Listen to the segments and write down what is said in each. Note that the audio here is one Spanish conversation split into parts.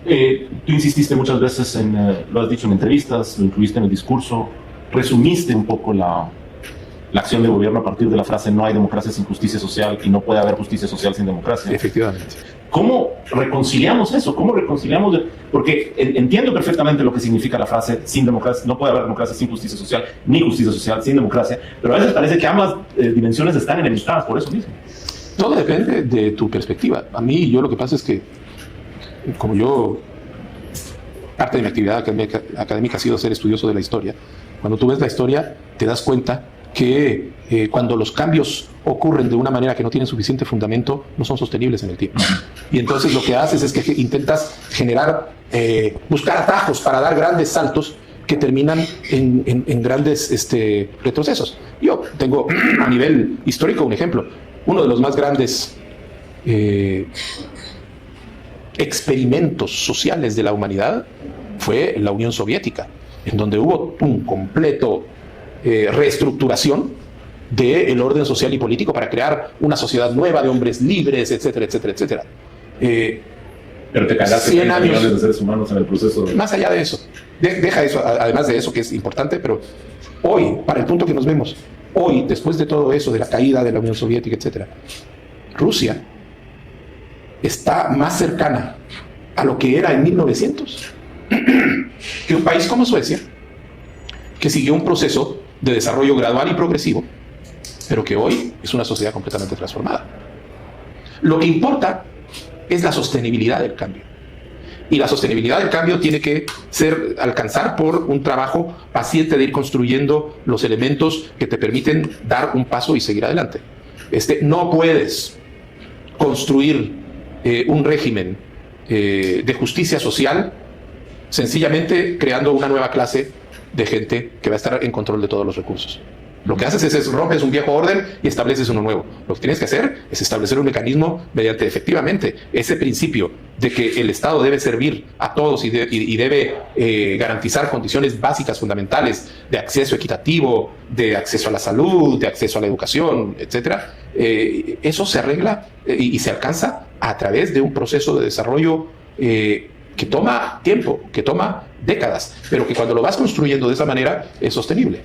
Tú insististe muchas veces lo has dicho en entrevistas, lo incluiste en el discurso, resumiste un poco la acción de gobierno a partir de la frase no hay democracia sin justicia social y no puede haber justicia social sin democracia. Efectivamente. ¿Cómo reconciliamos eso? ¿Cómo reconciliamos? Porque entiendo perfectamente lo que significa la frase sin democracia, no puede haber democracia sin justicia social, ni justicia social sin democracia, pero a veces parece que ambas dimensiones están enemistadas por eso mismo. Todo depende de tu perspectiva. A mí, lo que pasa es que, como parte de mi actividad académica ha sido ser estudioso de la historia. Cuando tú ves la historia, te das cuenta que cuando los cambios ocurren de una manera que no tienen suficiente fundamento, no son sostenibles en el tiempo. Y entonces lo que haces es que intentas buscar atajos para dar grandes saltos que terminan en grandes retrocesos. Yo tengo a nivel histórico un ejemplo. Uno de los más grandes experimentos sociales de la humanidad fue la Unión Soviética, en donde hubo un completo reestructuración del orden social y político para crear una sociedad nueva de hombres libres, etcétera, etcétera, etcétera. Pero te cagaste 100 años millones de seres humanos en el proceso. Más allá de eso, deja eso, además de eso que es importante, pero hoy, para el punto que nos vemos, hoy, después de todo eso, de la caída de la Unión Soviética, etcétera, Rusia está más cercana a lo que era en 1900 que un país como Suecia, que siguió un proceso de desarrollo gradual y progresivo, pero que hoy es una sociedad completamente transformada. Lo que importa es la sostenibilidad del cambio. Y la sostenibilidad del cambio tiene que alcanzar por un trabajo paciente de ir construyendo los elementos que te permiten dar un paso y seguir adelante. No puedes construir un régimen de justicia social sencillamente creando una nueva clase de gente que va a estar en control de todos los recursos. Lo que haces es rompes un viejo orden y estableces uno nuevo. Lo que tienes que hacer es establecer un mecanismo mediante efectivamente ese principio de que el Estado debe servir a todos y debe garantizar condiciones básicas, fundamentales de acceso equitativo, de acceso a la salud, de acceso a la educación, etc. Eso se arregla y se alcanza a través de un proceso de desarrollo que toma tiempo, que toma décadas, pero que cuando lo vas construyendo de esa manera es sostenible.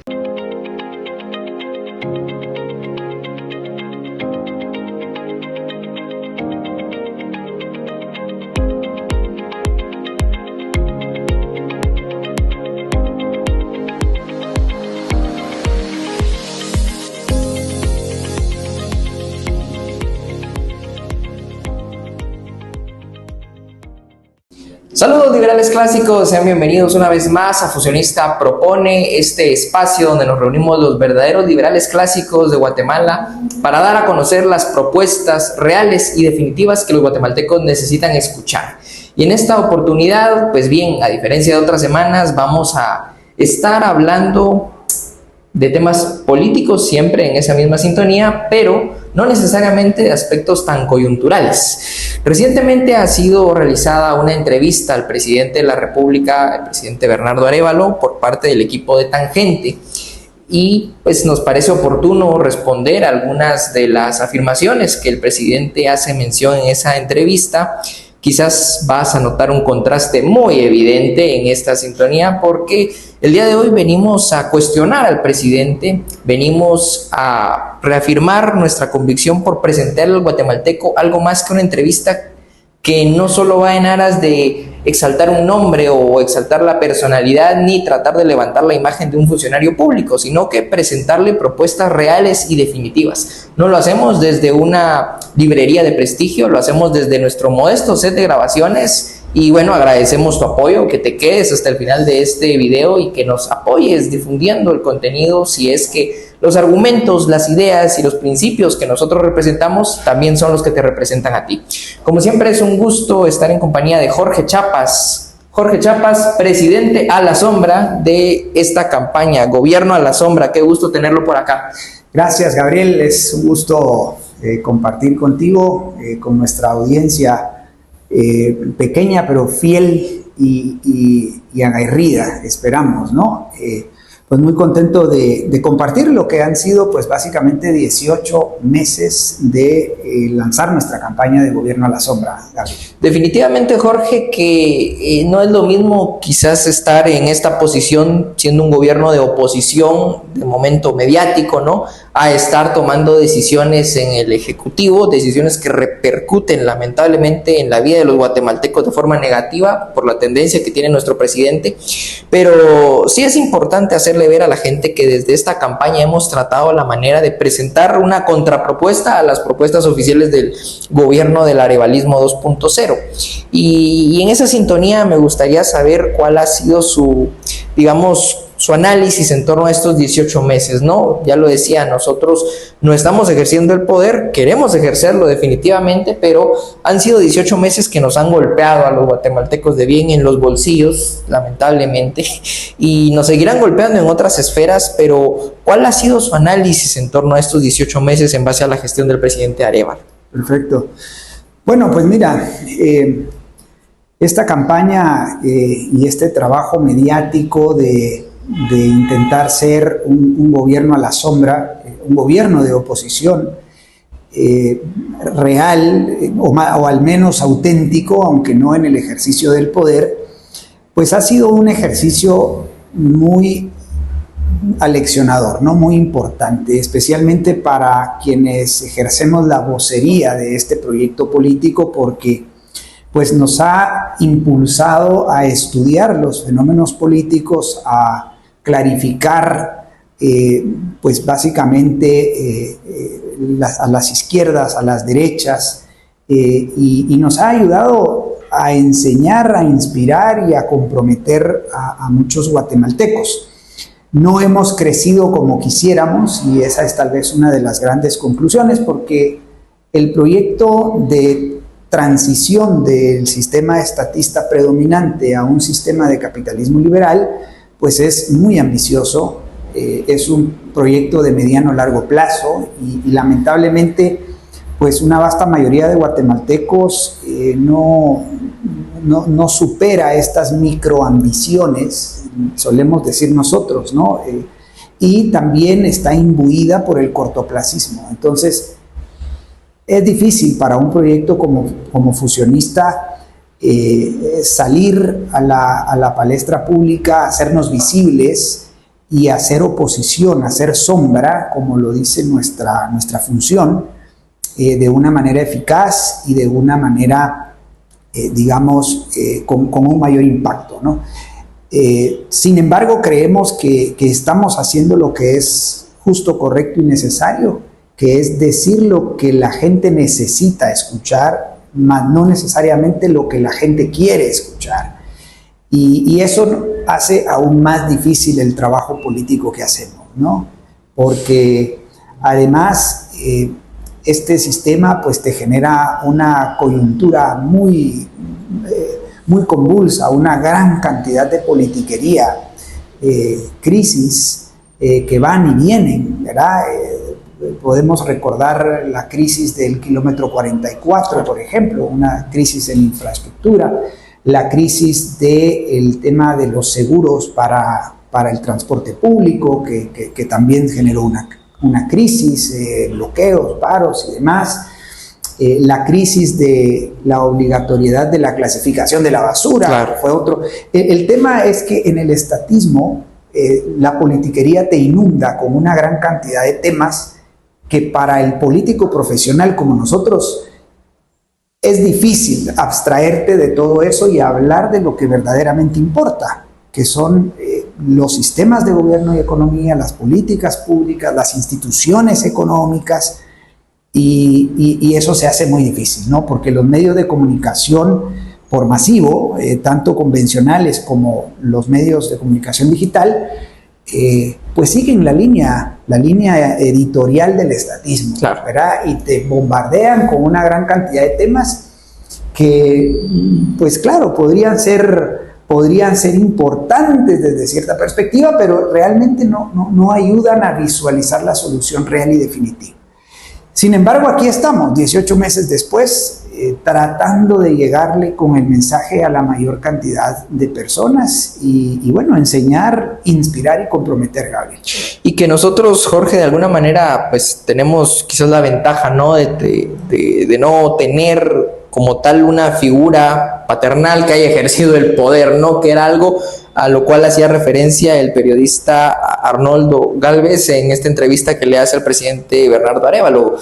Saludos liberales clásicos, sean bienvenidos una vez más a Fusionista Propone, este espacio donde nos reunimos los verdaderos liberales clásicos de Guatemala para dar a conocer las propuestas reales y definitivas que los guatemaltecos necesitan escuchar. Y en esta oportunidad, pues bien, a diferencia de otras semanas, vamos a estar hablando de temas políticos, siempre en esa misma sintonía, pero no necesariamente de aspectos tan coyunturales. Recientemente ha sido realizada una entrevista al presidente de la República, el presidente Bernardo Arévalo, por parte del equipo de Tangente, y pues nos parece oportuno responder a algunas de las afirmaciones que el presidente hace mención en esa entrevista. Quizás vas a notar un contraste muy evidente en esta sintonía porque el día de hoy venimos a cuestionar al presidente, venimos a reafirmar nuestra convicción por presentarle al guatemalteco algo más que una entrevista que no solo va en aras de exaltar un nombre o exaltar la personalidad ni tratar de levantar la imagen de un funcionario público, sino que presentarle propuestas reales y definitivas. No lo hacemos desde una librería de prestigio, lo hacemos desde nuestro modesto set de grabaciones y bueno, agradecemos tu apoyo, que te quedes hasta el final de este video y que nos apoyes difundiendo el contenido si es que los argumentos, las ideas y los principios que nosotros representamos también son los que te representan a ti. Como siempre es un gusto estar en compañía de Jorge Chapas. Jorge Chapas, presidente a la sombra de esta campaña, Gobierno a la Sombra. Qué gusto tenerlo por acá. Gracias, Gabriel. Es un gusto compartir contigo, con nuestra audiencia pequeña pero fiel y aguerrida, esperamos, ¿no? Pues muy contento de compartir lo que han sido pues básicamente 18 meses de lanzar nuestra campaña de gobierno a la sombra, Gabriel. Definitivamente, Jorge, que no es lo mismo quizás estar en esta posición siendo un gobierno de oposición, de momento mediático, ¿no?, a estar tomando decisiones en el Ejecutivo, decisiones que repercuten lamentablemente en la vida de los guatemaltecos de forma negativa por la tendencia que tiene nuestro presidente. Pero sí es importante hacerle ver a la gente que desde esta campaña hemos tratado la manera de presentar una contrapropuesta a las propuestas oficiales del gobierno del arevalismo 2.0. Y en esa sintonía me gustaría saber cuál ha sido su análisis en torno a estos 18 meses, ¿no? Ya lo decía, nosotros no estamos ejerciendo el poder, queremos ejercerlo definitivamente, pero han sido 18 meses que nos han golpeado a los guatemaltecos de bien en los bolsillos, lamentablemente, y nos seguirán golpeando en otras esferas, pero ¿cuál ha sido su análisis en torno a estos 18 meses en base a la gestión del presidente Arévalo? Perfecto. Bueno, pues mira, esta campaña y este trabajo mediático de intentar ser un gobierno a la sombra, un gobierno de oposición real o al menos auténtico, aunque no en el ejercicio del poder, pues ha sido un ejercicio muy aleccionador, ¿no? Muy importante, especialmente para quienes ejercemos la vocería de este proyecto político, porque pues nos ha impulsado a estudiar los fenómenos políticos, a clarificar pues básicamente a las izquierdas, a las derechas, y nos ha ayudado a enseñar, a inspirar y a comprometer a muchos guatemaltecos. No hemos crecido como quisiéramos, y esa es tal vez una de las grandes conclusiones, porque el proyecto de transición del sistema estatista predominante a un sistema de capitalismo liberal pues es muy ambicioso, es un proyecto de mediano a largo plazo y lamentablemente pues una vasta mayoría de guatemaltecos no supera estas microambiciones, solemos decir nosotros, ¿no? Y también está imbuida por el cortoplacismo. Entonces es difícil para un proyecto como fusionista salir a la palestra pública, hacernos visibles y hacer oposición, hacer sombra, como lo dice nuestra función, de una manera eficaz y de una manera, con un mayor impacto, ¿no? Sin embargo, creemos que estamos haciendo lo que es justo, correcto y necesario, que es decir lo que la gente necesita escuchar, más no necesariamente lo que la gente quiere escuchar. Y eso hace aún más difícil el trabajo político que hacemos, ¿no? Porque además este sistema pues te genera una coyuntura muy convulsa, una gran cantidad de politiquería, crisis que van y vienen, ¿verdad? Podemos recordar la crisis del kilómetro 44, por ejemplo, una crisis en infraestructura, la crisis del tema de los seguros para el transporte público, que también generó una crisis, bloqueos, paros y demás, la crisis de la obligatoriedad de la clasificación de la basura, claro, fue otro. El tema es que en el estatismo la politiquería te inunda con una gran cantidad de temas que para el político profesional como nosotros es difícil abstraerte de todo eso y hablar de lo que verdaderamente importa, que son los sistemas de gobierno y economía, las políticas públicas, las instituciones económicas, y eso se hace muy difícil, ¿no? Porque los medios de comunicación por masivo, tanto convencionales como los medios de comunicación digital, pues siguen la línea editorial del estatismo, claro, ¿verdad? Y te bombardean con una gran cantidad de temas que, pues claro, podrían ser importantes desde cierta perspectiva, pero realmente no ayudan a visualizar la solución real y definitiva. Sin embargo, aquí estamos, 18 meses después, tratando de llegarle con el mensaje a la mayor cantidad de personas y bueno, enseñar, inspirar y comprometer, Gabriel. Y que nosotros, Jorge, de alguna manera, pues tenemos quizás la ventaja, ¿no? De no tener como tal una figura paternal que haya ejercido el poder, ¿no? Que era algo a lo cual hacía referencia el periodista Arnoldo Galvez en esta entrevista que le hace al presidente Bernardo Arévalo.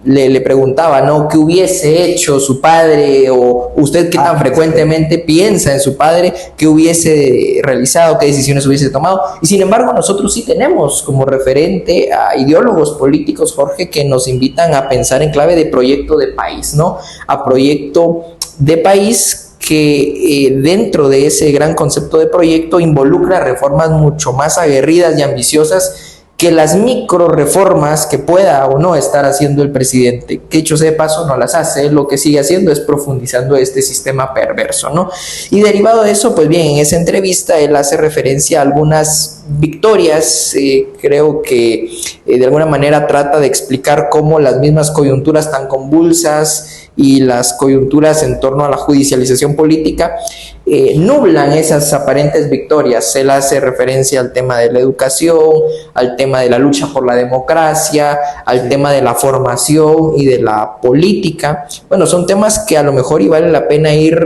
Le preguntaba, ¿no? ¿Qué hubiese hecho su padre? O usted, ¿qué tan frecuentemente piensa en su padre? ¿Qué hubiese realizado? ¿Qué decisiones hubiese tomado? Y sin embargo, nosotros sí tenemos como referente a ideólogos políticos, Jorge, que nos invitan a pensar en clave de proyecto de país, ¿no? A proyecto de país que dentro de ese gran concepto de proyecto involucra reformas mucho más aguerridas y ambiciosas que las micro reformas que pueda o no estar haciendo el presidente, que dicho sea de paso no las hace, lo que sigue haciendo es profundizando este sistema perverso, ¿no? Y derivado de eso, pues bien, en esa entrevista él hace referencia a algunas victorias, creo que de alguna manera trata de explicar cómo las mismas coyunturas tan convulsas y las coyunturas en torno a la judicialización política nublan esas aparentes victorias. Él hace referencia al tema de la educación, al tema de la lucha por la democracia, al tema de la formación y de la política. Bueno, son temas que a lo mejor y vale la pena ir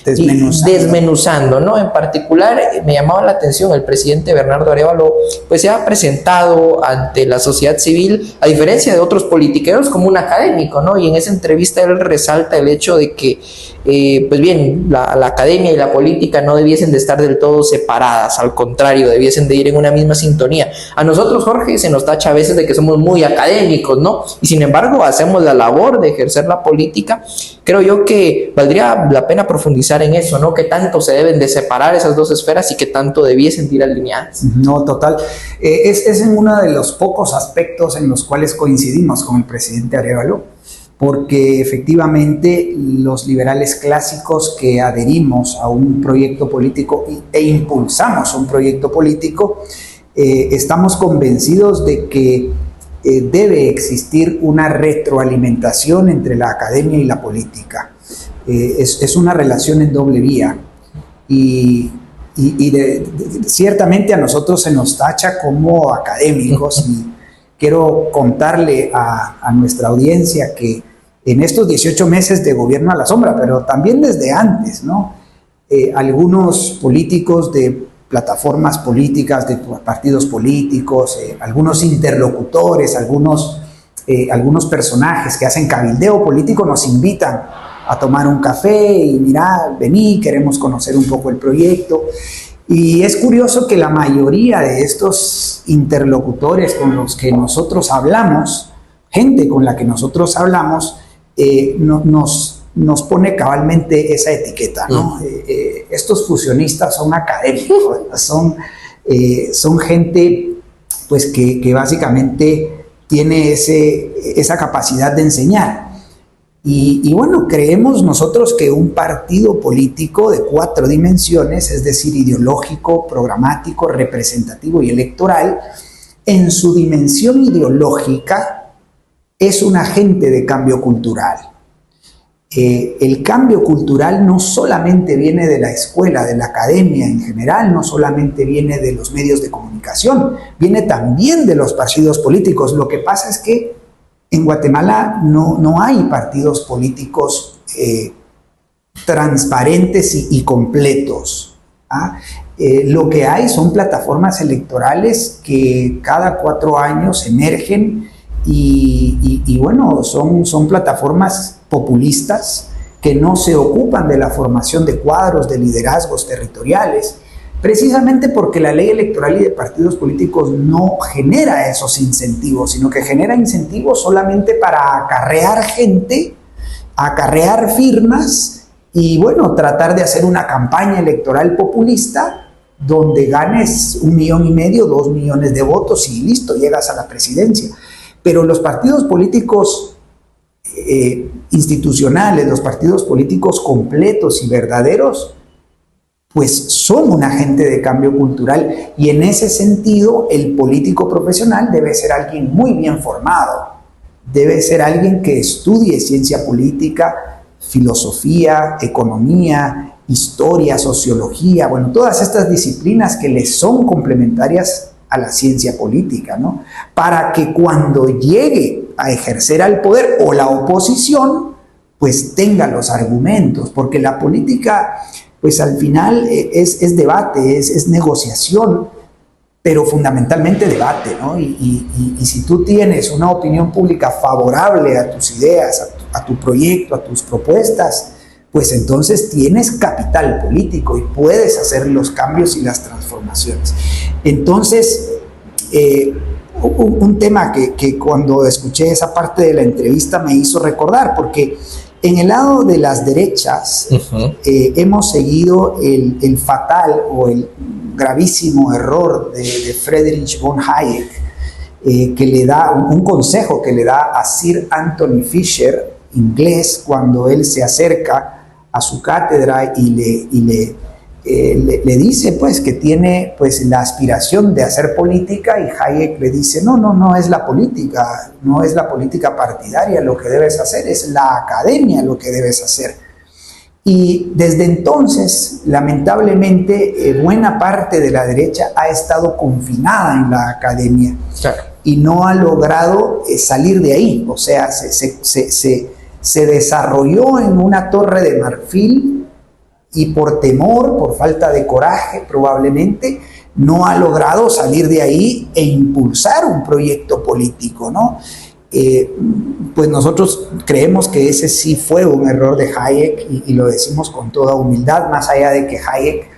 desmenuzando, ¿no? En particular, me llamaba la atención el presidente Bernardo Arévalo, pues se ha presentado ante la sociedad civil, a diferencia de otros politiqueros, como un académico, ¿no? Y en esa entrevista él resalta el hecho de que pues bien, la academia y la política no debiesen de estar del todo separadas, al contrario, debiesen de ir en una misma sintonía. A nosotros, Jorge, se nos tacha a veces de que somos muy académicos, ¿no? Y sin embargo, hacemos la labor de ejercer la política. Creo yo que valdría la pena profundizar en eso, ¿no? ¿Qué tanto se deben de separar esas dos esferas y qué tanto debiesen de ir alineadas? No, total. Es en uno de los pocos aspectos en los cuales coincidimos con el presidente Arévalo, porque efectivamente los liberales clásicos que adherimos a un proyecto político e impulsamos un proyecto político, estamos convencidos de que debe existir una retroalimentación entre la academia y la política. Es una relación en doble vía y ciertamente a nosotros se nos tacha como académicos y quiero contarle a nuestra audiencia que en estos 18 meses de gobierno a la sombra, pero también desde antes, ¿no? Algunos políticos de plataformas políticas, de partidos políticos, algunos interlocutores, algunos personajes que hacen cabildeo político nos invitan a tomar un café y mira, vení, queremos conocer un poco el proyecto. Y es curioso que la mayoría de estos interlocutores con los que nosotros hablamos, gente con la que nosotros hablamos, nos pone cabalmente esa etiqueta, ¿no? Estos fusionistas son académicos, son gente pues que básicamente tiene esa capacidad de enseñar. Y bueno, creemos nosotros que un partido político de 4 dimensiones, es decir, ideológico, programático, representativo y electoral, en su dimensión ideológica es un agente de cambio cultural. El cambio cultural no solamente viene de la escuela, de la academia en general, no solamente viene de los medios de comunicación, viene también de los partidos políticos. Lo que pasa es que en Guatemala no hay partidos políticos transparentes y completos. Lo que hay son plataformas electorales que cada 4 años emergen y bueno, son plataformas populistas que no se ocupan de la formación de cuadros, de liderazgos territoriales, precisamente porque la ley electoral y de partidos políticos no genera esos incentivos, sino que genera incentivos solamente para acarrear gente, acarrear firmas y bueno, tratar de hacer una campaña electoral populista donde ganes 1,5 millones, 2 millones de votos y listo, llegas a la presidencia. Pero los partidos políticos institucionales, los partidos políticos completos y verdaderos, pues son un agente de cambio cultural y en ese sentido el político profesional debe ser alguien muy bien formado, debe ser alguien que estudie ciencia política, filosofía, economía, historia, sociología, bueno, todas estas disciplinas que le son complementarias a la ciencia política, ¿no? Para que cuando llegue a ejercer al poder o la oposición, pues tenga los argumentos, porque la política, pues al final es debate, es negociación, pero fundamentalmente debate, ¿no? Y si tú tienes una opinión pública favorable a tus ideas, a tu proyecto, a tus propuestas, pues entonces tienes capital político y puedes hacer los cambios y las transformaciones. Entonces, un tema que cuando escuché esa parte de la entrevista me hizo recordar, porque en el lado de las derechas hemos seguido el fatal o el gravísimo error de Friedrich von Hayek, que le da un consejo que le da a Sir Anthony Fisher, inglés, cuando él se acerca a su cátedra y le dice pues que tiene pues la aspiración de hacer política, y Hayek le dice no es la política, no es la política partidaria lo que debes hacer, es la academia lo que debes hacer. Y desde entonces, lamentablemente, buena parte de la derecha ha estado confinada en la academia, claro, y no ha logrado salir de ahí, o sea, se desarrolló en una torre de marfil y por temor, por falta de coraje probablemente, no ha logrado salir de ahí e impulsar un proyecto político, ¿no? Pues nosotros creemos que ese sí fue un error de Hayek y lo decimos con toda humildad, más allá de que Hayek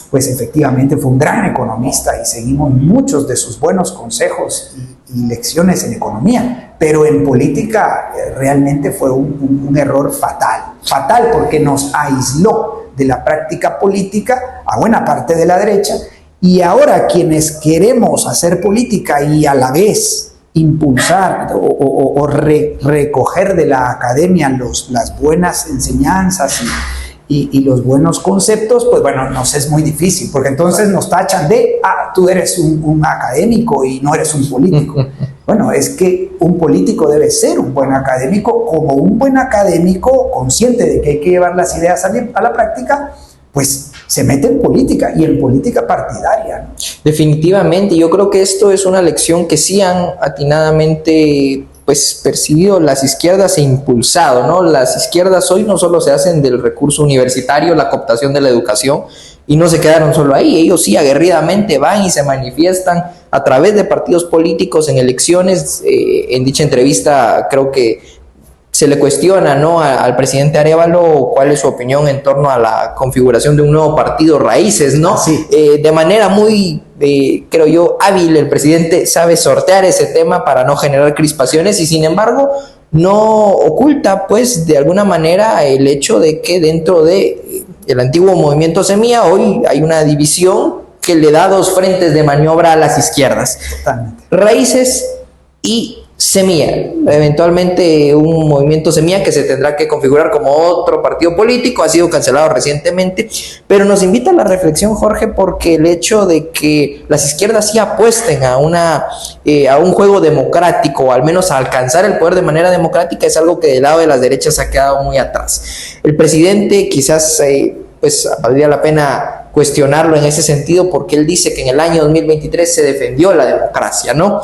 pues efectivamente fue un gran economista y seguimos muchos de sus buenos consejos y lecciones en economía, pero en política realmente fue un error fatal porque nos aisló de la práctica política a buena parte de la derecha, y ahora quienes queremos hacer política y a la vez impulsar o recoger de la academia las buenas enseñanzas y los buenos conceptos, pues bueno, nos es muy difícil, porque entonces nos tachan de, tú eres un académico y no eres un político. Bueno, es que un político debe ser un buen académico, como un buen académico consciente de que hay que llevar las ideas a la práctica, pues se mete en política, y en política partidaria, ¿no? Definitivamente, yo creo que esto es una lección que sí han atinadamente pues percibido las izquierdas e impulsado, ¿no? Las izquierdas hoy no solo se hacen del recurso universitario, la cooptación de la educación, y no se quedaron solo ahí, ellos sí aguerridamente van y se manifiestan a través de partidos políticos en elecciones. En dicha entrevista creo que se le cuestiona, ¿no?, al presidente Arévalo cuál es su opinión en torno a la configuración de un nuevo partido, Raíces, ¿no? Sí. De manera muy, creo yo, hábil, el presidente sabe sortear ese tema para no generar crispaciones, y sin embargo no oculta, pues, de alguna manera el hecho de que dentro de el antiguo movimiento Semilla hoy hay una división que le da dos frentes de maniobra a las izquierdas. Totalmente. Raíces y Semilla, eventualmente un movimiento Semilla que se tendrá que configurar como otro partido político, ha sido cancelado recientemente, pero nos invita a la reflexión, Jorge, porque el hecho de que las izquierdas sí apuesten a un juego democrático, o al menos a alcanzar el poder de manera democrática, es algo que del lado de las derechas ha quedado muy atrás. El presidente quizás pues valdría la pena cuestionarlo en ese sentido, porque él dice que en el año 2023 se defendió la democracia, ¿no?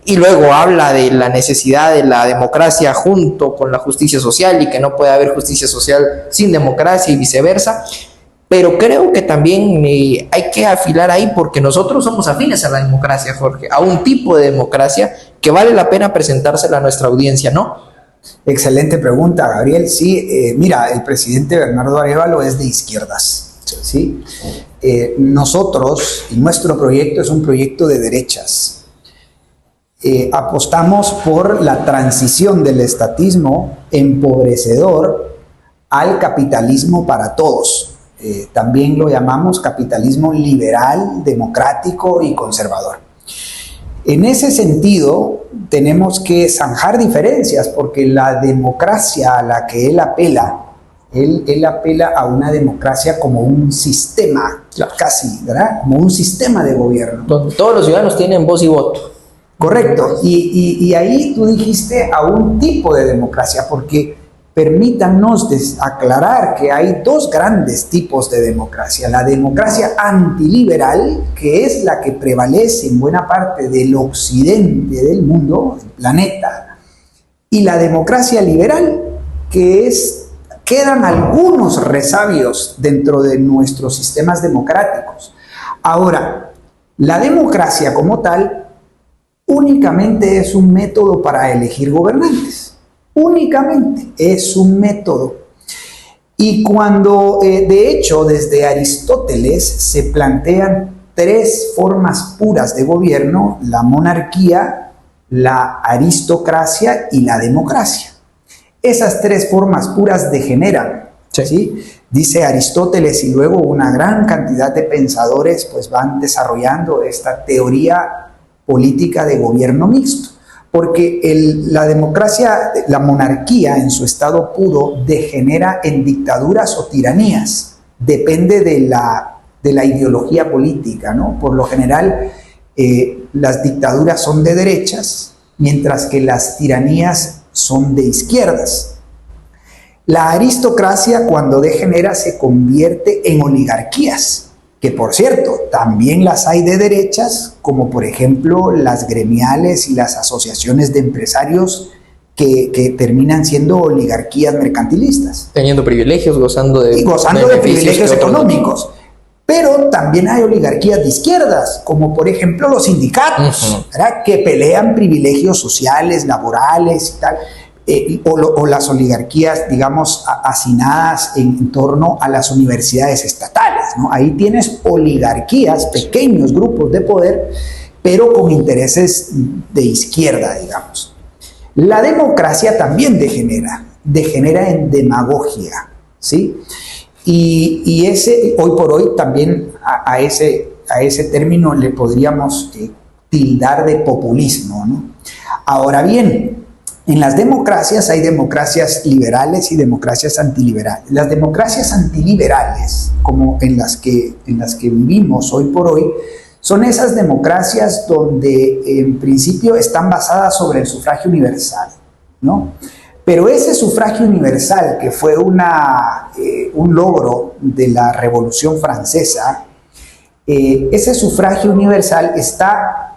Y luego habla de la necesidad de la democracia junto con la justicia social, y que no puede haber justicia social sin democracia y viceversa. Pero creo que también hay que afilar ahí, porque nosotros somos afines a la democracia, Jorge, a un tipo de democracia que vale la pena presentársela a nuestra audiencia, ¿no? Excelente pregunta, Gabriel. Sí, mira, el presidente Bernardo Arévalo es de izquierdas, ¿sí? Nosotros, nuestro proyecto es un proyecto de derechas. Apostamos por la transición del estatismo empobrecedor al capitalismo para todos. También lo llamamos capitalismo liberal, democrático y conservador. En ese sentido, tenemos que zanjar diferencias, porque la democracia a la que él apela a una democracia como un sistema, casi, ¿verdad? Como un sistema de gobierno. Donde todos los ciudadanos tienen voz y voto. Correcto, y ahí tú dijiste a un tipo de democracia, porque permítanos aclarar que hay dos grandes tipos de democracia. La democracia antiliberal, que es la que prevalece en buena parte del occidente del mundo, del planeta, y la democracia liberal, que quedan algunos resabios dentro de nuestros sistemas democráticos. Ahora, la democracia como tal únicamente es un método para elegir gobernantes. Únicamente es un método. Y cuando, de hecho, desde Aristóteles se plantean tres formas puras de gobierno: la monarquía, la aristocracia y la democracia. Esas tres formas puras degeneran, ¿sí? Dice Aristóteles, y luego una gran cantidad de pensadores pues van desarrollando esta teoría política de gobierno mixto. Porque la democracia, la monarquía en su estado puro degenera en dictaduras o tiranías. Depende de la ideología política, ¿no? Por lo general, las dictaduras son de derechas, mientras que las tiranías son de izquierdas. La aristocracia, cuando degenera, se convierte en oligarquías, que por cierto, también las hay de derechas, como por ejemplo las gremiales y las asociaciones de empresarios que terminan siendo oligarquías mercantilistas. Teniendo privilegios, gozando de privilegios económicos. Pero también hay oligarquías de izquierdas, como por ejemplo los sindicatos, ¿verdad? Que pelean privilegios sociales, laborales y tal. O las oligarquías, digamos, hacinadas en torno a las universidades estatales, ¿no? Ahí tienes oligarquías, pequeños grupos de poder, pero con intereses de izquierda, digamos. La democracia también degenera en demagogia, ¿sí? Y hoy por hoy también a ese término le podríamos tildar de populismo, ¿no? Ahora bien, en las democracias hay democracias liberales y democracias antiliberales. Las democracias antiliberales, como en las que vivimos hoy por hoy, son esas democracias donde en principio están basadas sobre el sufragio universal, ¿no? Pero ese sufragio universal, que fue un logro de la Revolución Francesa, ese sufragio universal está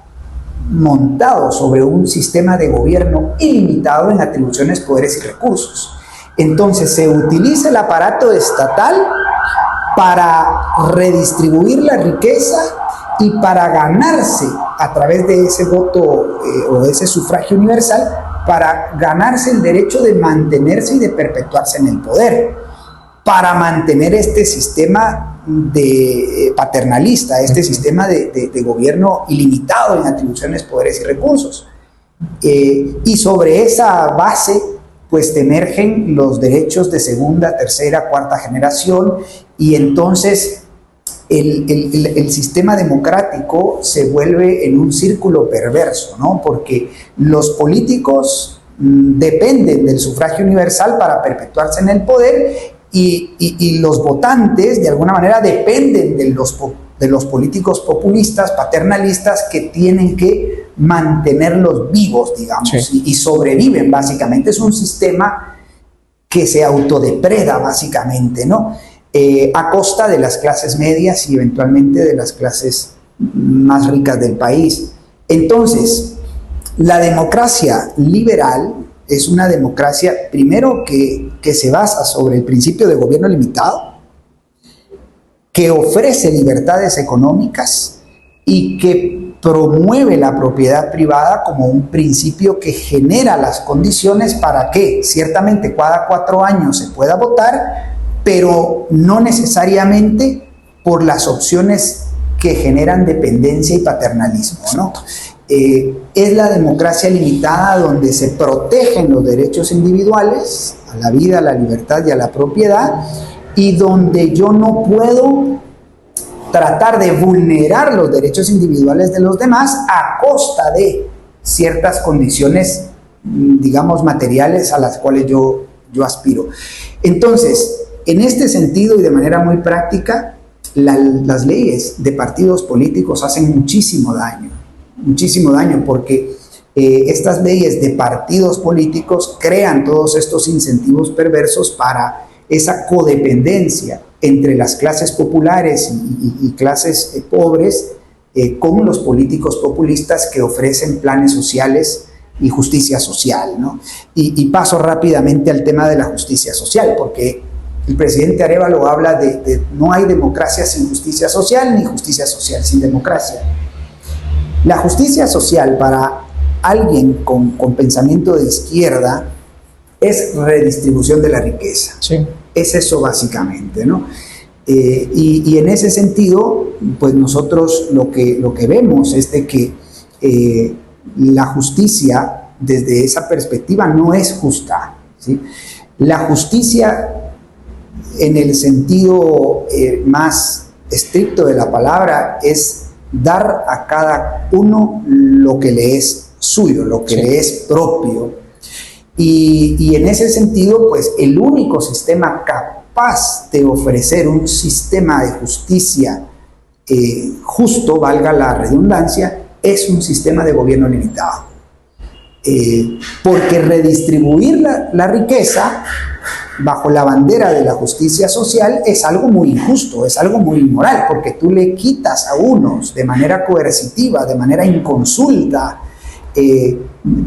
montado sobre un sistema de gobierno ilimitado en atribuciones, poderes y recursos. Entonces se utiliza el aparato estatal para redistribuir la riqueza y para ganarse a través de ese voto o ese sufragio universal, para ganarse el derecho de mantenerse y de perpetuarse en el poder, para mantener este sistema paternalista, este sistema de gobierno ilimitado en atribuciones, poderes y recursos. Y sobre esa base, pues emergen los derechos de segunda, tercera, cuarta generación, y entonces el sistema democrático se vuelve en un círculo perverso, ¿no? Porque los políticos dependen del sufragio universal para perpetuarse en el poder, y los votantes de alguna manera dependen de los políticos populistas, paternalistas, que tienen que mantenerlos vivos, digamos, sí, y sobreviven básicamente. Es un sistema que se autodepreda básicamente, ¿no? A costa de las clases medias y eventualmente de las clases más ricas del país. Entonces, la democracia liberal es una democracia, primero, que se basa sobre el principio de gobierno limitado, que ofrece libertades económicas y que promueve la propiedad privada como un principio que genera las condiciones para que ciertamente cada 4 años se pueda votar, pero no necesariamente por las opciones que generan dependencia y paternalismo, ¿no? Es la democracia limitada donde se protegen los derechos individuales a la vida, a la libertad y a la propiedad, y donde yo no puedo tratar de vulnerar los derechos individuales de los demás a costa de ciertas condiciones, digamos, materiales a las cuales yo aspiro. Entonces, en este sentido y de manera muy práctica, las leyes de partidos políticos hacen muchísimo daño. muchísimo daño, porque estas leyes de partidos políticos crean todos estos incentivos perversos para esa codependencia entre las clases populares y clases pobres con los políticos populistas que ofrecen planes sociales y justicia social, ¿no? Y paso rápidamente al tema de la justicia social, porque el presidente Arévalo habla de no hay democracia sin justicia social, ni justicia social sin democracia. La justicia social para alguien con pensamiento de izquierda es redistribución de la riqueza. Sí. Es eso básicamente, ¿no? Y en ese sentido, pues nosotros lo que vemos es de que la justicia desde esa perspectiva no es justa, ¿sí? La justicia en el sentido más estricto de la palabra es dar a cada uno lo que le es suyo, lo que le es propio. Y en ese sentido, pues el único sistema capaz de ofrecer un sistema de justicia justo, valga la redundancia, es un sistema de gobierno limitado. Porque redistribuir la riqueza bajo la bandera de la justicia social es algo muy injusto, es algo muy inmoral, porque tú le quitas a unos de manera coercitiva, de manera inconsulta,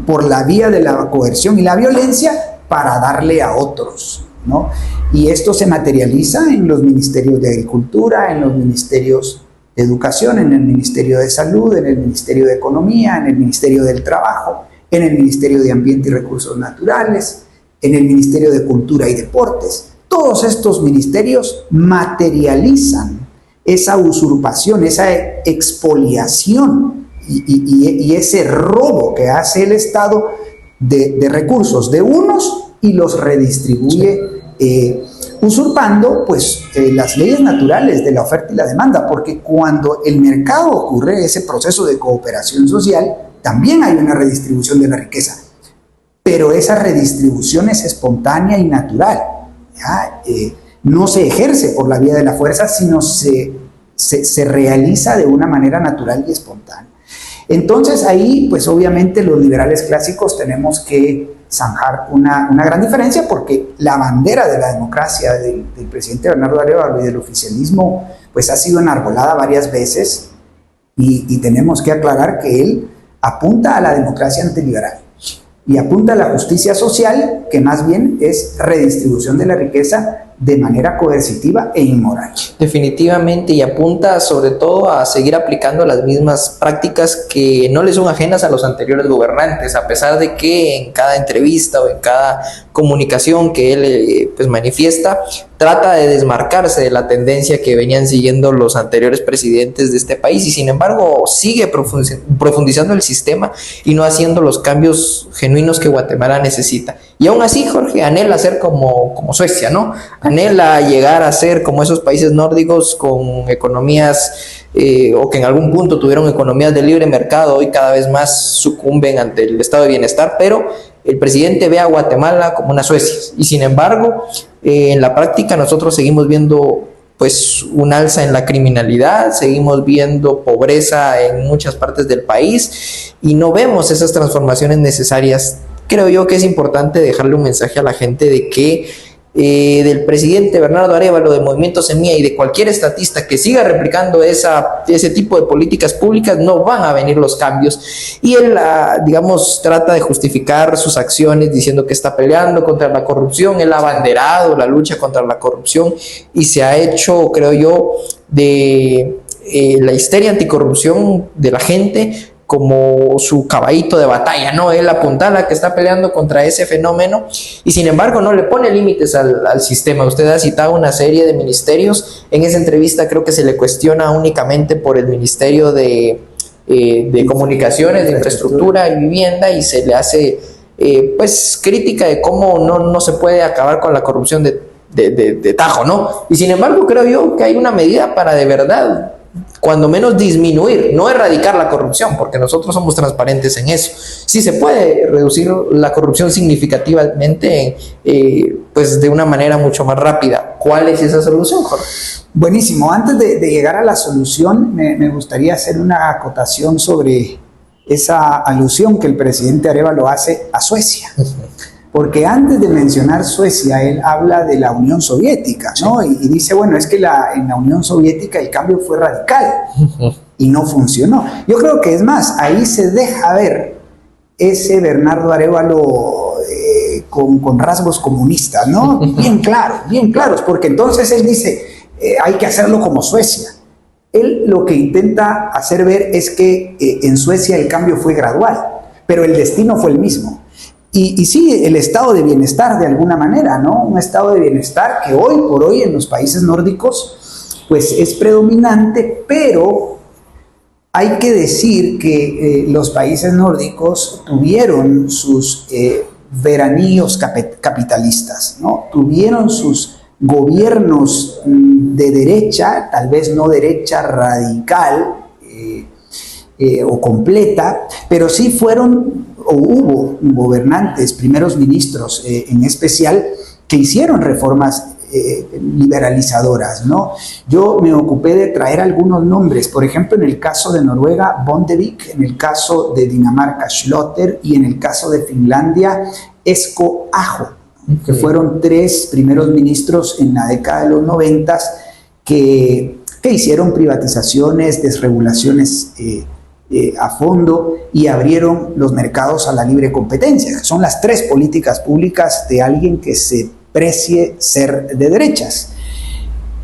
por la vía de la coerción y la violencia para darle a otros, ¿no? Y esto se materializa en los ministerios de Agricultura, en los ministerios de Educación, en el Ministerio de Salud, en el Ministerio de Economía, en el Ministerio del Trabajo, en el Ministerio de Ambiente y Recursos Naturales, en el Ministerio de Cultura y Deportes. Todos estos ministerios materializan esa usurpación, esa expoliación y ese robo que hace el Estado de recursos de unos y los redistribuye, usurpando pues las leyes naturales de la oferta y la demanda, porque cuando el mercado ocurre ese proceso de cooperación social, también hay una redistribución de la riqueza, pero esa redistribución es espontánea y natural, ¿ya? No se ejerce por la vía de la fuerza, sino se realiza de una manera natural y espontánea. Entonces ahí, pues obviamente los liberales clásicos tenemos que zanjar una gran diferencia, porque la bandera de la democracia del presidente Bernardo Arévalo y del oficialismo pues ha sido enarbolada varias veces y tenemos que aclarar que él apunta a la democracia antiliberal y apunta a la justicia social, que más bien es redistribución de la riqueza de manera coercitiva e inmoral. Definitivamente, y apunta sobre todo a seguir aplicando las mismas prácticas que no le son ajenas a los anteriores gobernantes, a pesar de que en cada entrevista o en cada comunicación que él pues manifiesta, trata de desmarcarse de la tendencia que venían siguiendo los anteriores presidentes de este país, y sin embargo sigue profundizando el sistema y no haciendo los cambios genuinos que Guatemala necesita. Y aún así, Jorge, anhela ser como Suecia, ¿no? Anhela llegar a ser como esos países nórdicos con economías o que en algún punto tuvieron economías de libre mercado, hoy cada vez más sucumben ante el estado de bienestar, pero el presidente ve a Guatemala como una Suecia, y sin embargo en la práctica nosotros seguimos viendo pues un alza en la criminalidad, seguimos viendo pobreza en muchas partes del país y no vemos esas transformaciones necesarias. Creo yo que es importante dejarle un mensaje a la gente de que del presidente Bernardo Arévalo, de Movimiento Semilla y de cualquier estatista que siga replicando ese tipo de políticas públicas, no van a venir los cambios. Y él, digamos, trata de justificar sus acciones diciendo que está peleando contra la corrupción. Él ha abanderado la lucha contra la corrupción y se ha hecho, creo yo, de la histeria anticorrupción de la gente como su caballito de batalla, ¿no? Él apuntala que está peleando contra ese fenómeno y sin embargo no le pone límites al sistema. Usted ha citado una serie de ministerios. En esa entrevista creo que se le cuestiona únicamente por el Ministerio de Comunicaciones, de Infraestructura y Vivienda, y se le hace pues crítica de cómo no se puede acabar con la corrupción de tajo, ¿no? Y sin embargo creo yo que hay una medida para de verdad, cuando menos disminuir, no erradicar la corrupción, porque nosotros somos transparentes en eso. Sí se puede reducir la corrupción significativamente, pues de una manera mucho más rápida. ¿Cuál es esa solución, Jorge? Buenísimo. Antes de llegar a la solución, me gustaría hacer una acotación sobre esa alusión que el presidente Arévalo hace a Suecia. Porque antes de mencionar Suecia, él habla de la Unión Soviética, ¿no? Y dice, bueno, es que en la Unión Soviética el cambio fue radical y no funcionó. Yo creo que es más, ahí se deja ver ese Bernardo Arévalo con rasgos comunistas, ¿no? Bien claros, porque entonces él dice, hay que hacerlo como Suecia. Él lo que intenta hacer ver es que en Suecia el cambio fue gradual, pero el destino fue el mismo. Y sí, el estado de bienestar de alguna manera, ¿no? Un estado de bienestar que hoy por hoy en los países nórdicos pues es predominante, pero hay que decir que los países nórdicos tuvieron sus veraníos capitalistas, ¿no? Tuvieron sus gobiernos de derecha, tal vez no derecha radical o completa, pero sí fueron o hubo gobernantes, primeros ministros en especial, que hicieron reformas liberalizadoras, ¿no? Yo me ocupé de traer algunos nombres, por ejemplo, en el caso de Noruega, Bondevik, en el caso de Dinamarca, Schløter, y en el caso de Finlandia, Esko Aho, que fueron 3 primeros ministros en la década de los 90 que hicieron privatizaciones, desregulaciones a fondo y abrieron los mercados a la libre competencia. Son las 3 políticas públicas de alguien que se precie ser de derechas.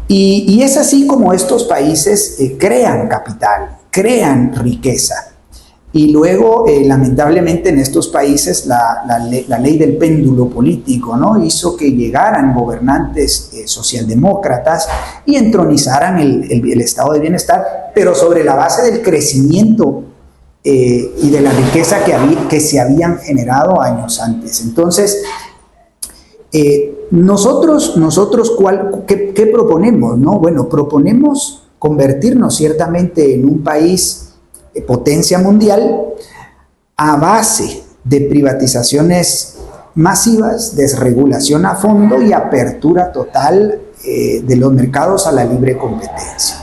Y es así como estos países crean capital, crean riqueza. Y luego, lamentablemente, en estos países la ley del péndulo político, ¿no? Hizo que llegaran gobernantes socialdemócratas y entronizaran el estado de bienestar, pero sobre la base del crecimiento y de la riqueza que se habían generado años antes. Entonces, nosotros ¿qué proponemos, no? Bueno, proponemos convertirnos ciertamente en un país potencia mundial a base de privatizaciones masivas, desregulación a fondo y apertura total de los mercados a la libre competencia.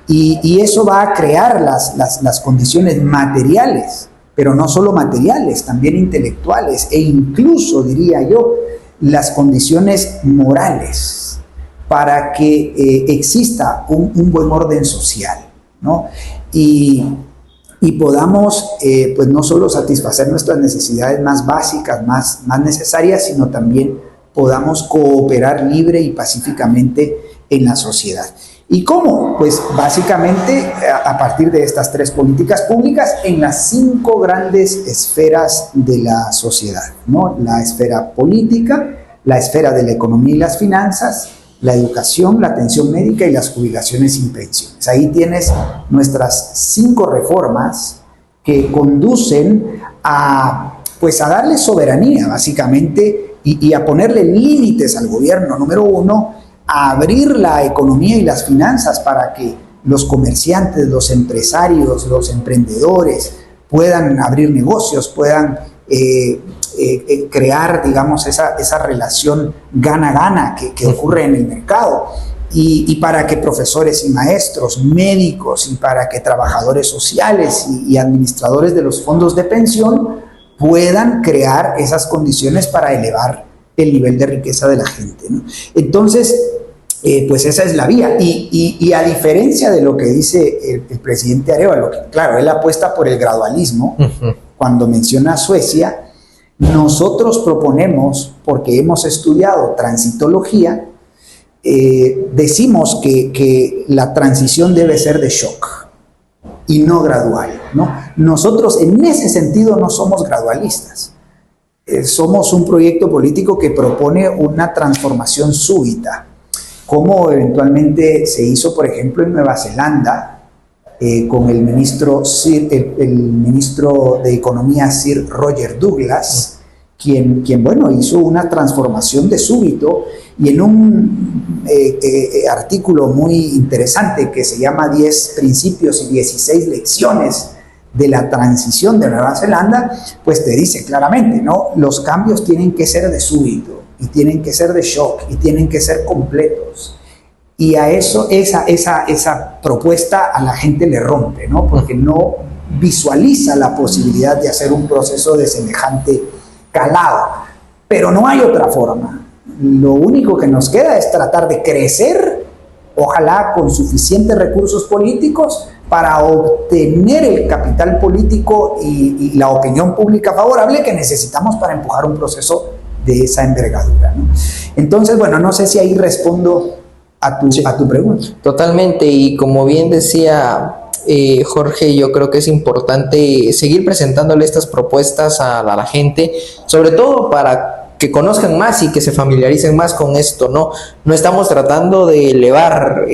Y eso va a crear las condiciones materiales, pero no solo materiales, también intelectuales e incluso, diría yo, las condiciones morales para que exista un buen orden social, ¿no? Y podamos pues no solo satisfacer nuestras necesidades más básicas, más necesarias, sino también podamos cooperar libre y pacíficamente en la sociedad. ¿Y cómo? Pues básicamente a partir de estas 3 políticas públicas en las 5 grandes esferas de la sociedad, ¿no? La esfera política, la esfera de la economía y las finanzas, la educación, la atención médica y las jubilaciones sin pensiones. Ahí tienes nuestras 5 reformas que conducen a darle soberanía, básicamente, y a ponerle límites al gobierno. Número 1, a abrir la economía y las finanzas para que los comerciantes, los empresarios, los emprendedores puedan abrir negocios, puedan crear, digamos, esa relación gana-gana que ocurre en el mercado, y para que profesores y maestros, médicos, y para que trabajadores sociales y administradores de los fondos de pensión puedan crear esas condiciones para elevar el nivel de riqueza de la gente, ¿no? Entonces, pues esa es la vía, y a diferencia de lo que dice el presidente Arévalo, que claro, él apuesta por el gradualismo. Cuando menciona Suecia, nosotros proponemos, porque hemos estudiado transitología, decimos que la transición debe ser de shock y no gradual, ¿no? Nosotros en ese sentido no somos gradualistas. Somos un proyecto político que propone una transformación súbita, como eventualmente se hizo, por ejemplo, en Nueva Zelanda, con el ministro de Economía Sir Roger Douglas, quien hizo una transformación de súbito, y en un artículo muy interesante que se llama 10 principios y 16 lecciones de la transición de Nueva Zelanda, pues te dice claramente, ¿no? Los cambios tienen que ser de súbito, y tienen que ser de shock, y tienen que ser completos. Y a eso, esa propuesta a la gente le rompe, ¿no? Porque no visualiza la posibilidad de hacer un proceso de semejante calado, pero no hay otra forma. Lo único que nos queda es tratar de crecer, ojalá con suficientes recursos políticos, para obtener el capital político y la opinión pública favorable que necesitamos para empujar un proceso de esa envergadura, ¿no? Entonces, bueno, no sé si ahí respondo a tu pregunta. Totalmente, y como bien decía Jorge, yo creo que es importante seguir presentándole estas propuestas a la gente, sobre todo para que conozcan más y que se familiaricen más con esto, ¿no? No estamos tratando de elevar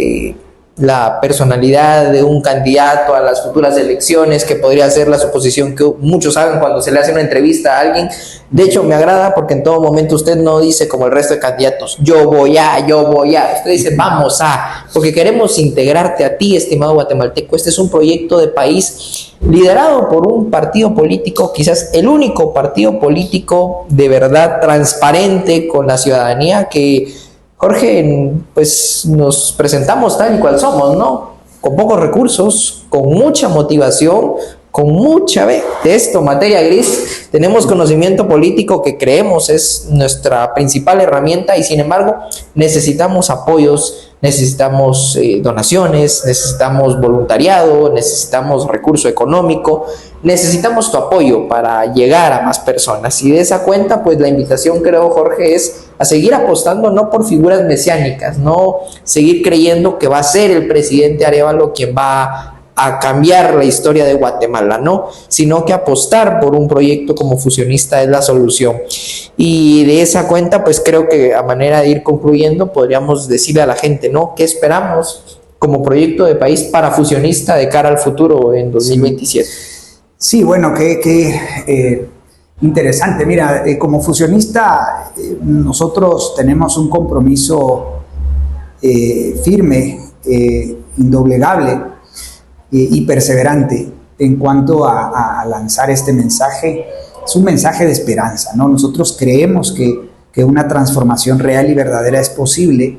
la personalidad de un candidato a las futuras elecciones, que podría ser la suposición que muchos hagan cuando se le hace una entrevista a alguien. De hecho, me agrada porque en todo momento usted no dice como el resto de candidatos, yo voy a. Usted dice, vamos a, porque queremos integrarte a ti, estimado guatemalteco. Este es un proyecto de país liderado por un partido político, quizás el único partido político de verdad transparente con la ciudadanía, que Jorge, pues nos presentamos tal y cual somos, ¿no? Con pocos recursos, con mucha motivación, con mucha de esto, materia gris. Tenemos conocimiento político que creemos es nuestra principal herramienta y sin embargo necesitamos apoyos, necesitamos donaciones, necesitamos voluntariado, necesitamos recurso económico, necesitamos tu apoyo para llegar a más personas. Y de esa cuenta, pues la invitación, creo, Jorge, es a seguir apostando no por figuras mesiánicas, no seguir creyendo que va a ser el presidente Arévalo quien va a cambiar la historia de Guatemala, no, sino que apostar por un proyecto como Fusionista es la solución. Y de esa cuenta, pues creo que a manera de ir concluyendo, podríamos decirle a la gente, ¿no?, ¿qué esperamos como proyecto de país para Fusionista de cara al futuro en 2027? Sí, bueno, qué interesante. Mira, como Fusionista, nosotros tenemos un compromiso firme, indoblegable y perseverante en cuanto a lanzar este mensaje. Es un mensaje de esperanza, ¿no? Nosotros creemos que una transformación real y verdadera es posible,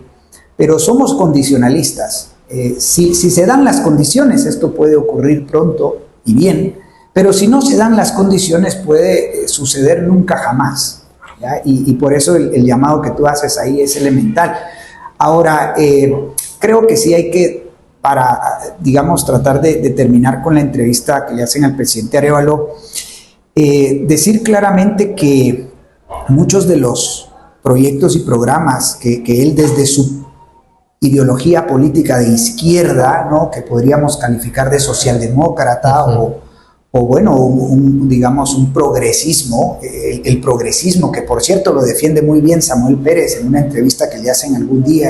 pero somos condicionalistas. Si se dan las condiciones, esto puede ocurrir pronto y bien, pero si no se dan las condiciones, puede suceder nunca jamás, ¿ya? Y por eso el llamado que tú haces ahí es elemental. Ahora, creo que sí hay que, para, digamos, tratar de terminar con la entrevista que le hacen al presidente Arévalo, decir claramente que muchos de los proyectos y programas que él desde su ideología política de izquierda, ¿no?, que podríamos calificar de socialdemócrata o bueno, digamos un progresismo, el progresismo, que por cierto lo defiende muy bien Samuel Pérez en una entrevista que le hacen algún día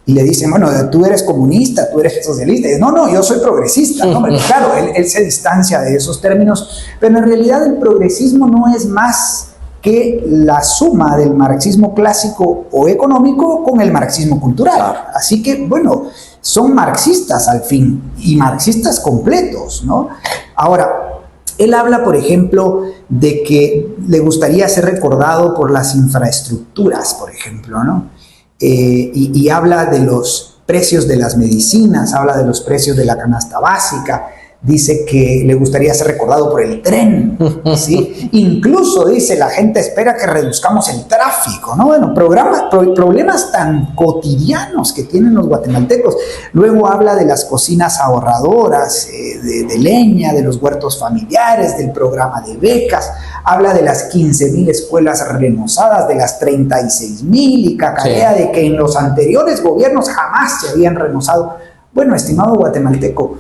y le dicen, bueno, tú eres comunista, tú eres socialista. Y dice, no, yo soy progresista, ¿no? Pero claro, él se distancia de esos términos, pero en realidad el progresismo no es más que la suma del marxismo clásico o económico con el marxismo cultural. Así que, bueno, son marxistas al fin, y marxistas completos, ¿no? Ahora, él habla, por ejemplo, de que le gustaría ser recordado por las infraestructuras, por ejemplo, ¿no? Y habla de los precios de las medicinas, habla de los precios de la canasta básica, dice que le gustaría ser recordado por el tren, ¿sí? Incluso dice, la gente espera que reduzcamos el tráfico, ¿no? Bueno, problemas tan cotidianos que tienen los guatemaltecos. Luego habla de las cocinas ahorradoras, de leña, de los huertos familiares, del programa de becas, habla de las 15,000 escuelas renovadas, de las 36,000 y cacarea de que en los anteriores gobiernos jamás se habían renovado. Bueno, estimado guatemalteco,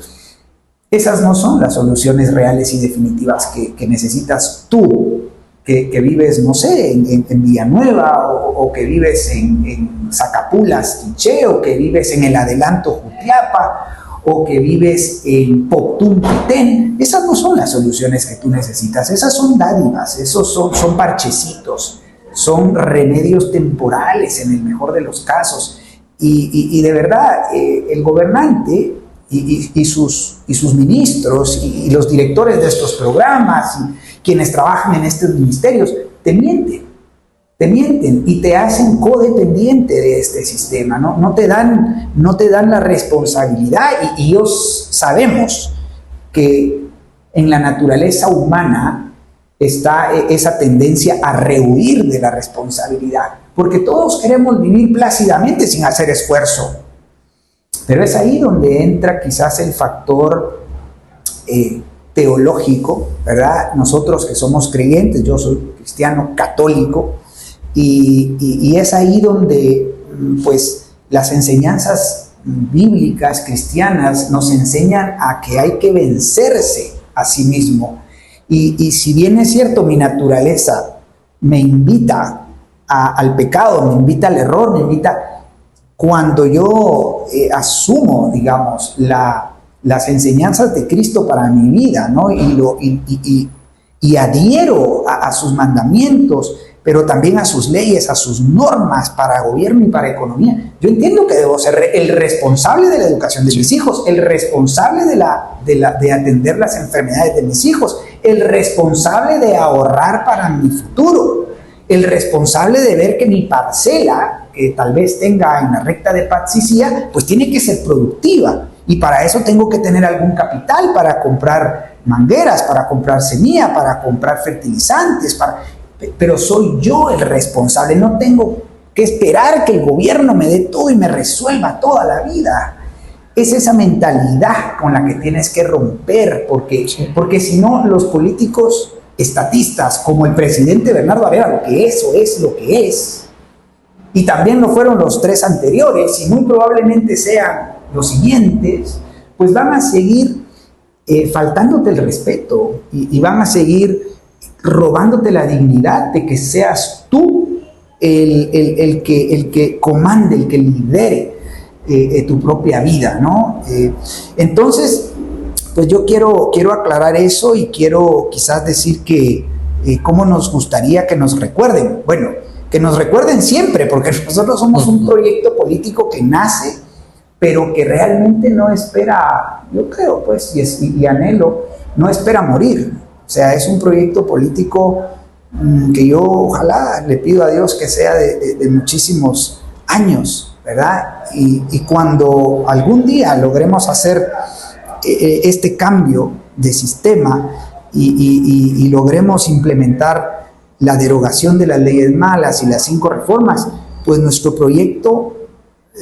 esas no son las soluciones reales y definitivas que necesitas tú, que vives, no sé, en Villanueva, o que vives en Zacapulas, Quiché, o que vives en el Adelanto, Jutiapa, o que vives en Poctún, Petén. Esas no son las soluciones que tú necesitas, esas son dádivas, esos son parchecitos, son remedios temporales en el mejor de los casos. Y de verdad, el gobernante y sus ministros y los directores de estos programas y quienes trabajan en estos ministerios te mienten y te hacen codependiente de este sistema, no te dan la responsabilidad, y ellos sabemos que en la naturaleza humana está esa tendencia a rehuir de la responsabilidad, porque todos queremos vivir plácidamente sin hacer esfuerzo. Pero es ahí donde entra quizás el factor teológico, ¿verdad? Nosotros que somos creyentes, yo soy cristiano católico, y es ahí donde pues las enseñanzas bíblicas cristianas nos enseñan a que hay que vencerse a sí mismo. Y si bien es cierto, mi naturaleza me invita al pecado, me invita al error, me invita, cuando yo asumo, digamos, las enseñanzas de Cristo para mi vida, ¿no? Y adhiero a sus mandamientos, pero también a sus leyes, a sus normas para gobierno y para economía. Yo entiendo que debo ser el responsable de la educación de mis hijos, el responsable de atender las enfermedades de mis hijos, el responsable de ahorrar para mi futuro, el responsable de ver que mi parcela, que tal vez tenga en la recta de Patsicía, pues tiene que ser productiva. Y para eso tengo que tener algún capital para comprar mangueras, para comprar semilla, para comprar fertilizantes, pero soy yo el responsable. No tengo que esperar que el gobierno me dé todo y me resuelva toda la vida. Es esa mentalidad con la que tienes que romper, porque si no, los políticos estatistas, como el presidente Bernardo Arevalo, lo que eso es lo que es, y también lo fueron los 3 anteriores, y muy probablemente sean los siguientes, pues van a seguir faltándote el respeto y van a seguir robándote la dignidad de que seas tú el que comande, el que lidere tu propia vida, ¿no? Entonces, pues yo quiero aclarar eso y quiero quizás decir que cómo nos gustaría que nos recuerden. Bueno, que nos recuerden siempre, porque nosotros somos un proyecto político que nace, pero que realmente no espera, yo creo, pues, y anhelo, no espera morir. O sea, es un proyecto político que yo ojalá le pido a Dios que sea de muchísimos años, ¿verdad? Y cuando algún día logremos hacer este cambio de sistema y logremos implementar la derogación de las leyes malas y las 5 reformas, pues nuestro proyecto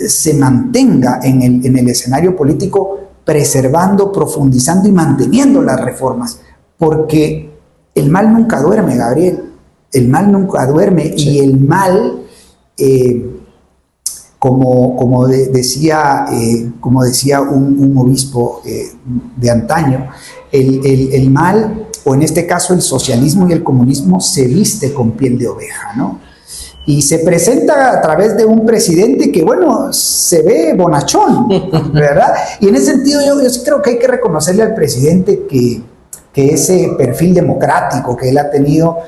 se mantenga en el escenario político, preservando, profundizando y manteniendo las reformas, porque el mal nunca duerme, Gabriel, el mal nunca duerme. Sí. Y el mal, como decía un obispo de antaño, el mal, o en este caso el socialismo y el comunismo, se viste con piel de oveja, ¿no? Y se presenta a través de un presidente que, bueno, se ve bonachón, ¿verdad? Y en ese sentido yo sí creo que hay que reconocerle al presidente que ese perfil democrático que él ha tenido,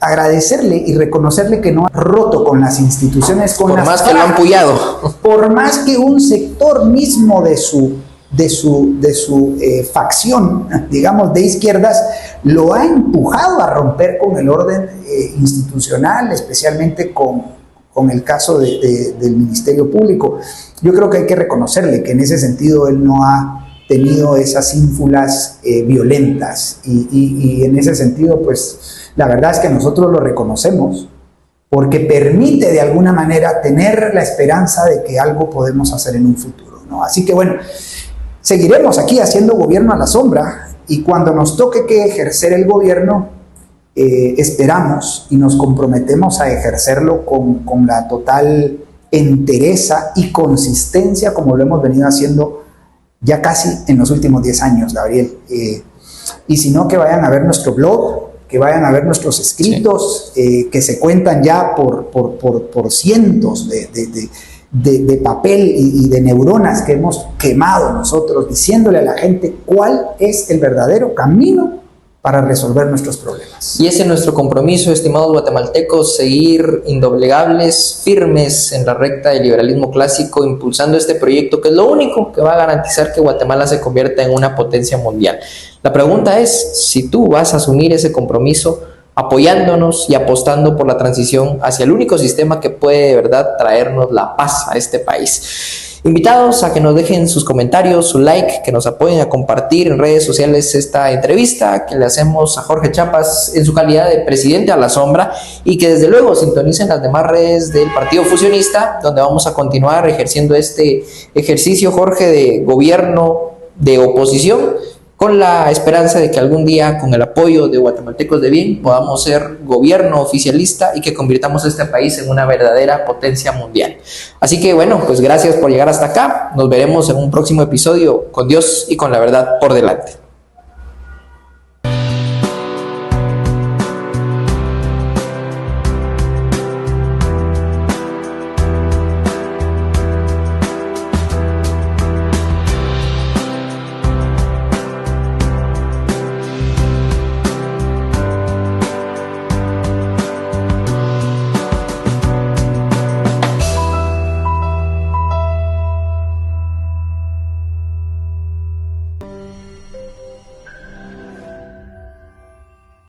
agradecerle y reconocerle que no ha roto con las instituciones, con por las más que lo han puyado, por más que un sector mismo de su facción, digamos, de izquierdas, lo ha empujado a romper con el orden institucional, especialmente con el caso del Ministerio Público. Yo creo que hay que reconocerle que en ese sentido él no ha tenido esas ínfulas violentas y en ese sentido, pues la verdad es que nosotros lo reconocemos porque permite de alguna manera tener la esperanza de que algo podemos hacer en un futuro, ¿no? Así que bueno, seguiremos aquí haciendo gobierno a la sombra y cuando nos toque que ejercer el gobierno, esperamos y nos comprometemos a ejercerlo con la total entereza y consistencia como lo hemos venido haciendo ya casi en los últimos 10 años, Gabriel. Y si no, que vayan a ver nuestro blog, que vayan a ver nuestros escritos, sí. Que se cuentan ya por cientos de papel y de neuronas que hemos quemado nosotros, diciéndole a la gente cuál es el verdadero camino para resolver nuestros problemas. Y ese es nuestro compromiso, estimados guatemaltecos, seguir indoblegables, firmes en la recta del liberalismo clásico, impulsando este proyecto que es lo único que va a garantizar que Guatemala se convierta en una potencia mundial. La pregunta es si tú vas a asumir ese compromiso apoyándonos y apostando por la transición hacia el único sistema que puede de verdad traernos la paz a este país. Invitados a que nos dejen sus comentarios, su like, que nos apoyen a compartir en redes sociales esta entrevista que le hacemos a Jorge Chiapas en su calidad de presidente a la sombra, y que desde luego sintonicen las demás redes del Partido Fusionista, donde vamos a continuar ejerciendo este ejercicio, Jorge, de gobierno de oposición, con la esperanza de que algún día, con el apoyo de Guatemaltecos de Bien, podamos ser gobierno oficialista y que convirtamos a este país en una verdadera potencia mundial. Así que bueno, pues gracias por llegar hasta acá. Nos veremos en un próximo episodio, con Dios y con la verdad por delante.